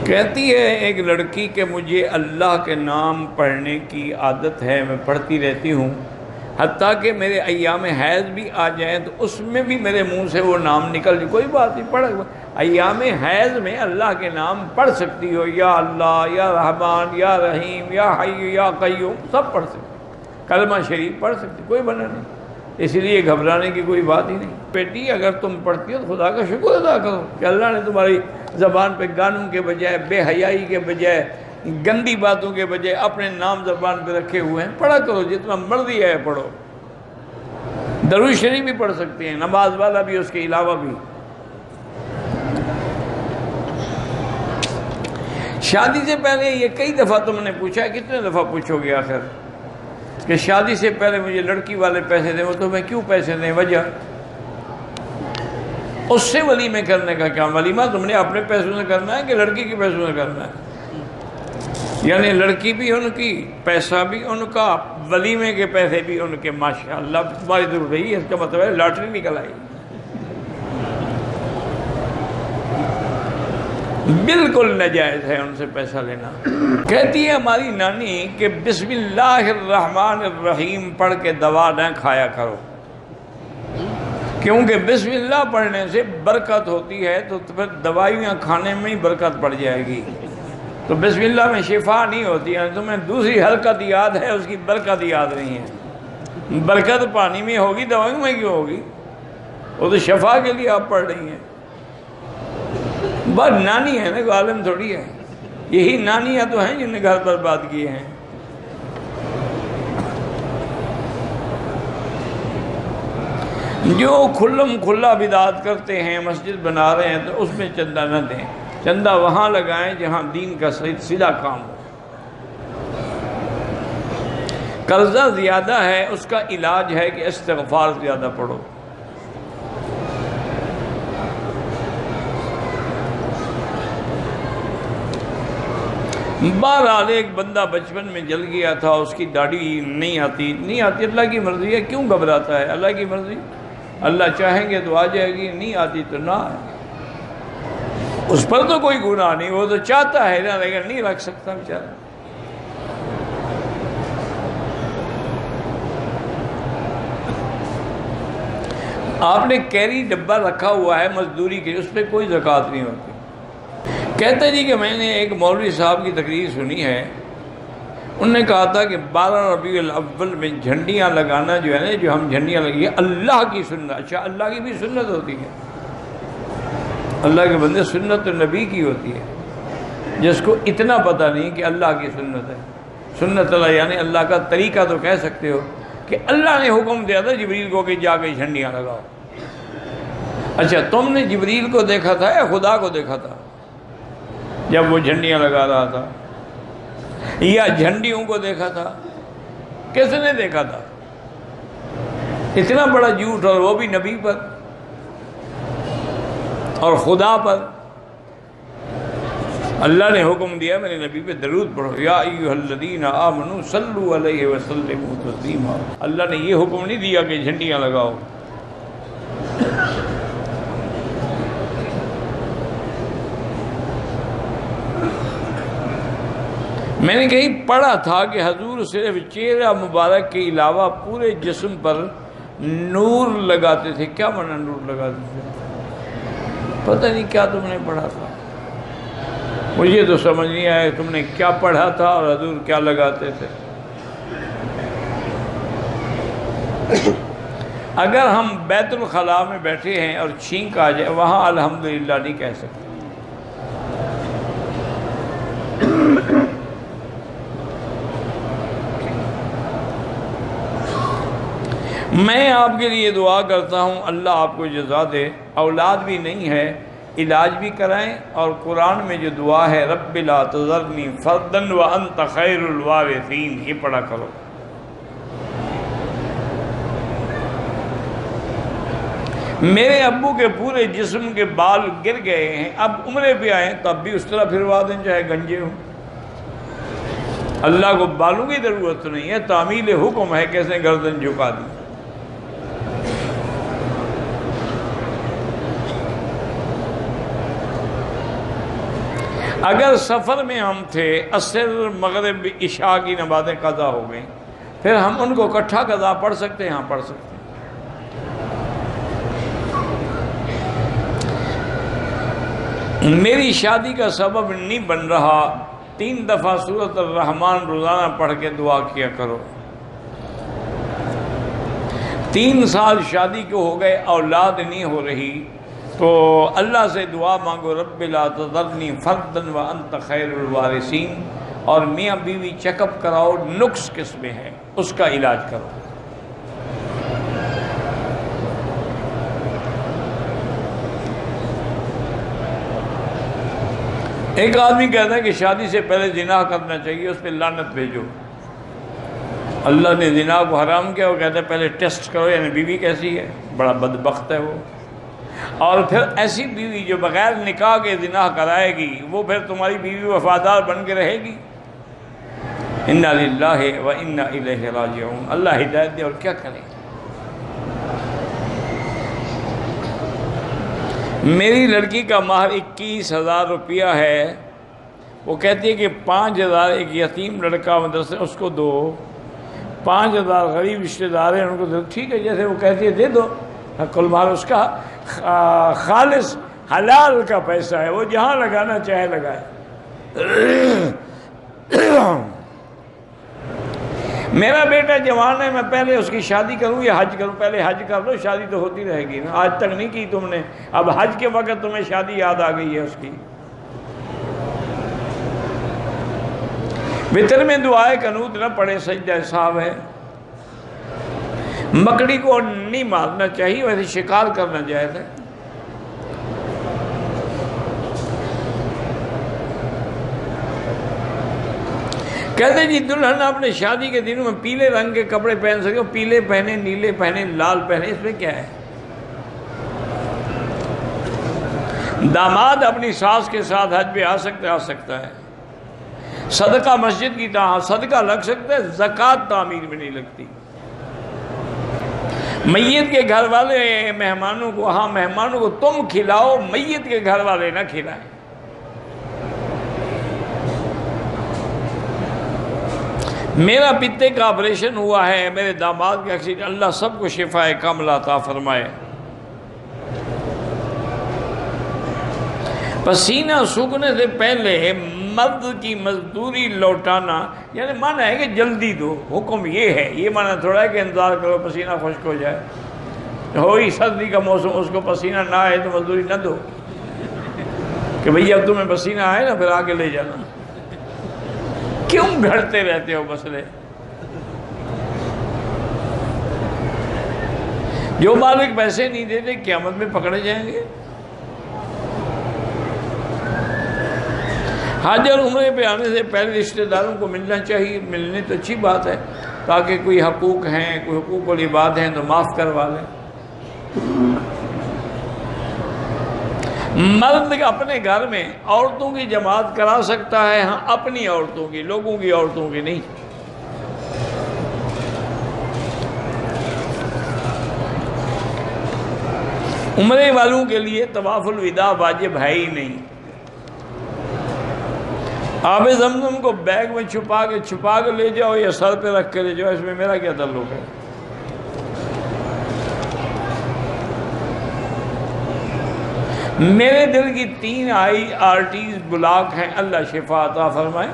کہتی ہے ایک لڑکی کہ مجھے اللہ کے نام پڑھنے کی عادت ہے، میں پڑھتی رہتی ہوں، حتیٰ کہ میرے ایام حیض بھی آ جائیں تو اس میں بھی میرے منہ سے وہ نام نکل جائے، کوئی بات نہیں، پڑھ ایام حیض میں اللہ کے نام پڑھ سکتی ہو، یا اللہ، یا رحمان، یا رحیم، یا حی، یا قیوم، سب پڑھ سکتی، کلمہ شریف پڑھ سکتی، کوئی بنا نہیں، اس لیے گھبرانے کی کوئی بات ہی نہیں۔ بیٹی اگر تم پڑھتی ہو تو خدا کا شکر ادا کرو کہ اللہ نے تمہاری زبان پہ گانوں کے بجائے، بے حیائی کے بجائے، گندی باتوں کے بجائے اپنے نام زبان پہ رکھے ہوئے ہیں۔ پڑھا کرو، جتنا مرضی ہے پڑھو، درود شریف بھی پڑھ سکتے ہیں، نماز والا بھی، اس کے علاوہ بھی۔ شادی سے پہلے یہ کئی دفعہ تم نے پوچھا ہے، کتنے دفعہ پوچھو گے آخر کہ شادی سے پہلے مجھے لڑکی والے پیسے دیں، وہ تمہیں کیوں پیسے دیں؟ وجہ اس سے ولیمے کرنے کا کیا؟ ولیمہ تم نے اپنے پیسوں سے کرنا ہے کہ لڑکی کے پیسوں سے کرنا ہے؟ یعنی لڑکی بھی ان کی، پیسہ بھی ان کا، ولیمے کے پیسے بھی ان کے۔ ماشاءاللہ تمہاری ضرورت رہی ہے، اس کا مطلب ہے لاٹری نکل آئی۔ بالکل ناجائز ہے ان سے پیسہ لینا۔ کہتی ہے ہماری نانی کہ بسم اللہ الرحمن الرحیم پڑھ کے دوا نہ کھایا کرو، کیونکہ بسم اللہ پڑھنے سے برکت ہوتی ہے، تو پھر دوائیاں کھانے میں ہی برکت پڑ جائے گی، تو بسم اللہ میں شفا نہیں ہوتی ہے، تمہیں دوسری حرکت یاد ہے، اس کی برکت یاد نہیں ہے۔ برکت پانی میں ہوگی، دوائیوں میں کیوں ہوگی؟ وہ تو شفا کے لیے آپ پڑھ رہی ہیں۔ بس نانی ہے نا، عالم تھوڑی ہے، یہی نانیاں تو ہیں جن نے گھر برباد کیے ہیں۔ جو کھلم کھلا بدعت کرتے ہیں، مسجد بنا رہے ہیں، تو اس میں چندہ نہ دیں، چندہ وہاں لگائیں جہاں دین کا سیدھا کام ہو۔ قرضہ زیادہ ہے، اس کا علاج ہے کہ استغفار زیادہ پڑھو۔ بہرحال ایک بندہ بچپن میں جل گیا تھا، اس کی داڑھی نہیں آتی، اللہ کی مرضی ہے، کیوں گھبراتا ہے؟ اللہ کی مرضی، اللہ چاہیں گے تو آ جائے گی، نہیں آتی تو نہ آئے، اس پر تو کوئی گناہ نہیں، وہ تو چاہتا ہے نا، لیکن نہیں رکھ سکتا بیچارہ۔ آپ نے کیری ڈبہ رکھا ہوا ہے مزدوری کے، اس پہ کوئی زکوٰۃ نہیں ہوتی۔ کہتے جی کہ میں نے ایک مولوی صاحب کی تقریر سنی ہے، انہوں نے کہا تھا کہ 12 ربیع الاول میں جھنڈیاں لگانا جو ہے نا، جو ہم جھنڈیاں لگی، اللہ کی سنت۔ اچھا، اللہ کی بھی سنت ہوتی ہے؟ اللہ کے بندے، سنت نبی کی ہوتی ہے، جس کو اتنا پتہ نہیں کہ اللہ کی سنت ہے۔ سنت اللہ یعنی اللہ کا طریقہ تو کہہ سکتے ہو کہ اللہ نے حکم دیا تھا جبریل کو کہ جا کے جھنڈیاں لگاؤ۔ اچھا، تم نے جبریل کو دیکھا تھا یا خدا کو دیکھا تھا جب وہ جھنڈیاں لگا رہا تھا، یا جھنڈیوں کو دیکھا تھا؟ کس نے دیکھا تھا؟ اتنا بڑا جھوٹ، اور وہ بھی نبی پر اور خدا پر۔ اللہ نے حکم دیا میرے نبی پہ درود پڑھو، یا ایھا الذین آمنوا صلوا علیہ وسلموا تسلیما۔ اللہ نے یہ حکم نہیں دیا کہ جھنڈیاں لگاؤ۔ میں نے کہیں پڑھا تھا کہ حضور صرف چہرہ مبارک کے علاوہ پورے جسم پر نور لگاتے تھے۔ کیا معنی نور لگاتے تھے؟ پتہ نہیں کیا تم نے پڑھا تھا، مجھے تو سمجھ نہیں آیا تم نے کیا پڑھا تھا اور حضور کیا لگاتے تھے۔ اگر ہم بیت الخلاء میں بیٹھے ہیں اور چھینک آ جائے، وہاں الحمدللہ نہیں کہہ سکتے۔ میں آپ کے لیے دعا کرتا ہوں، اللہ آپ کو جزا دے۔ اولاد بھی نہیں ہے، علاج بھی کرائیں، اور قرآن میں جو دعا ہے رب لا تذرنی فردا وانت خیر الوارثین، یہ پڑھا کرو۔ میرے ابو کے پورے جسم کے بال گر گئے ہیں، اب عمرے پہ آئیں تب بھی اس طرح پھروا دیں چاہے گنجے ہوں۔ اللہ کو بالوں کی ضرورت نہیں ہے، تعمیل حکم ہے کیسے گردن جھکا دی۔ اگر سفر میں ہم تھے، عصر مغرب عشاء کی نمازیں قضا ہو گئیں، پھر ہم ان کو اکٹھا قضا پڑھ سکتے ہیں؟ ہاں پڑھ سکتے ہیں۔ میری شادی کا سبب نہیں بن رہا، 3 دفعہ سورۃ الرحمن روزانہ پڑھ کے دعا کیا کرو۔ 3 سال شادی کو ہو گئے، اولاد نہیں ہو رہی، تو اللہ سے دعا مانگو، رب لا تذرنی فردا وانت خیر الوارثین، اور میاں بیوی چیک اپ کراؤ، نقص کس میں ہے اس کا علاج کرو۔ ایک آدمی کہتا ہے کہ شادی سے پہلے زنا کرنا چاہیے، اس پہ لعنت بھیجو۔ اللہ نے زنا کو حرام کیا، وہ کہتا ہے پہلے ٹیسٹ کرو، یعنی بیوی کیسی ہے، بڑا بدبخت ہے وہ۔ اور پھر ایسی بیوی جو بغیر نکاح کے زنا کرائے گی، وہ پھر تمہاری بیوی وفادار بن کے رہے گی؟ انا للہ و انا الیہ راجعون۔ اللہ ہدایت دے، اور کیا کریں۔ میری لڑکی کا مہر 21,000 روپیہ ہے، وہ کہتی ہے کہ 5,000 ایک یتیم لڑکا مدرسے اس کو دو، 5,000 غریب رشتہ دار ہیں ان کو دو۔ ٹھیک ہے، جیسے وہ کہتی ہے دے دو، حق المال اس کا خالص حلال کا پیسہ ہے، وہ جہاں لگانا چاہے لگائے۔ میرا بیٹا جوان ہے، میں پہلے اس کی شادی کروں یا حج کروں؟ پہلے حج کر لو، شادی تو ہوتی رہے گی نا، آج تک نہیں کی تم نے، اب حج کے وقت تمہیں شادی یاد آ گئی ہے اس کی۔ وطر میں دعائے قنوت نہ پڑھے، سجدہ صاحب ہے۔ مکڑی کو نہیں مارنا چاہیے، ویسے شکار کرنا جائز ہے۔ کہتے جی دلہن اپنے شادی کے دنوں میں پیلے رنگ کے کپڑے پہن سکے، پیلے پہنے، نیلے پہنے، لال پہنے، اس میں کیا ہے؟ داماد اپنی ساس کے ساتھ حج پہ آ سکتا ہے، صدقہ مسجد کی طرح صدقہ لگ سکتا ہے، زکوٰۃ تعمیر میں نہیں لگتی۔ میت کے گھر والے مہمانوں کو، ہاں مہمانوں کو تم کھلاؤ، میت کے گھر والے نہ کھلائیں۔ میرا پتے کا آپریشن ہوا ہے، میرے داماد کا ایکسیڈنٹ، اللہ سب کو شفائے کاملہ عطا فرمائے۔ پسینہ سوکھنے سے پہلے مرد کی مزدوری لوٹانا، یعنی معنی ہے کہ جلدی دو، حکم یہ ہے، یہ معنی تھوڑا ہے کہ انتظار کرو پسینہ خشک ہو جائے، ہوئی سردی کا موسم، اس کو پسینہ نہ آئے تو مزدوری نہ دو کہ بھئی اب تمہیں پسینہ آئے نا پھر آگے لے جانا۔ کیوں گھڑتے رہتے ہو مسئلے؟ جو مالک پیسے نہیں دیتے قیامت میں پکڑے جائیں گے۔ حج اور عمرے پہ آنے سے پہلے رشتہ داروں کو ملنا چاہیے، ملنے تو اچھی بات ہے، تاکہ کوئی حقوق ہیں، کوئی حقوق والی بات ہیں تو معاف کروا لیں۔ مرد اپنے گھر میں عورتوں کی جماعت کرا سکتا ہے، ہاں اپنی عورتوں کی، لوگوں کی عورتوں کی نہیں۔ عمرے والوں کے لیے طواف الوداع واجب ہے ہی نہیں۔ آب زمزم کو بیگ میں چھپا کے لے جاؤ یا سر پہ رکھ کے لے جاؤ، اس میں میرا کیا تعلق ہے؟ میرے دل کی 3 IRTs بلاک ہیں، اللہ شفا عطا فرمائے۔